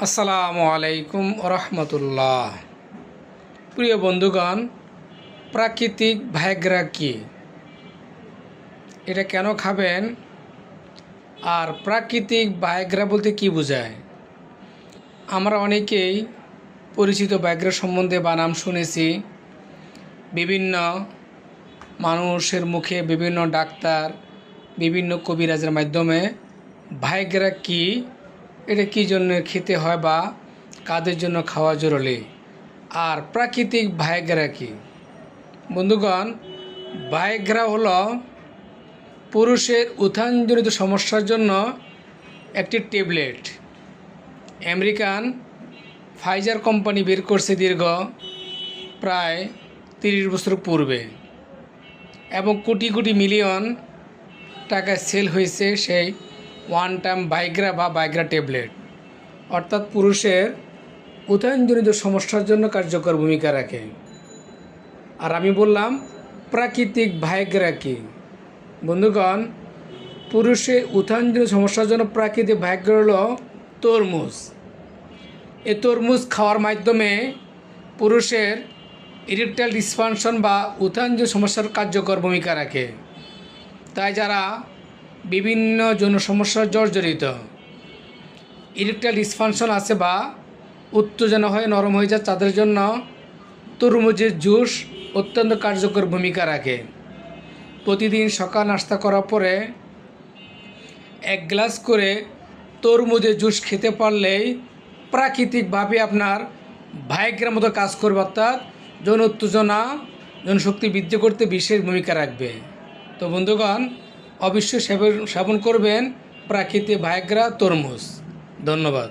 আসসালামু আলাইকুম রহমতুল্লাহ। প্রিয় বন্ধুগণ, প্রাকৃতিক ভাইগ্রা কি, এটা কেন খাবেন, আর প্রাকৃতিক ভাইগ্রা বলতে কি বোঝায়? আমরা অনেকেই পরিচিত ভাইগ্রা সম্বন্ধে বা নাম শুনেছি, বিভিন্ন মানুষের মুখে, বিভিন্ন ডাক্তার, বিভিন্ন কবিরাজের মাধ্যমে ভাইগ্রা কি, এটা কী জন্য খেতে হয় বা কাদের জন্য খাওয়া জরুরি, আর প্রাকৃতিক ভাইগ্রা কি? বন্ধুগণ, ভাইগ্রা হলো পুরুষের উত্থানজনিত সমস্যার জন্য একটি ট্যাবলেট। আমেরিকান ফাইজার কোম্পানি বের করছে দীর্ঘ প্রায় 30 বছর পূর্বে, এবং কোটি কোটি মিলিয়ন টাকায় সেল হয়েছে সেই ওয়ান টাইম ভাইগ্রা বা ভাইগ্রা ট্যাবলেট। অর্থাৎ পুরুষের উত্থানজনিত সমস্যার জন্য কার্যকর ভূমিকা রাখে। আর আমি বললাম প্রাকৃতিক ভাইগ্রা কি। বন্ধুগণ, পুরুষের উত্থানজনিত সমস্যার জন্য প্রাকৃতিক ভাইগ্রা হলো তরমুজ। এই তরমুজ খাওয়ার মাধ্যমে পুরুষের ইরেকটাইল ডিসফাংশন বা উত্থানজনিত সমস্যার কার্যকর ভূমিকা রাখে। তাই যারা বিভিন্ন যৌন সমস্যার জর্জরিত, ইরেকটাইল ডিসফাংশন আছে বা উত্তেজনা হয়ে নরম হয়ে যায়, তাদের জন্য তরমুজের জুস অত্যন্ত কার্যকর ভূমিকা রাখে। প্রতিদিন সকাল নাস্তা করার পরে 1 গ্লাস করে তরমুজের জুস খেতে পারলেই প্রাকৃতিকভাবে আপনার ভাইগ্রার মতো কাজ করবে, অর্থাৎ যৌন উত্তেজনা, যৌন শক্তি বৃদ্ধি করতে বিশেষ ভূমিকা রাখবে। তো বন্ধুগণ, অবশ্যই সেবন করবেন প্রাকৃতিক ভাইগ্রা তরমুজ। ধন্যবাদ।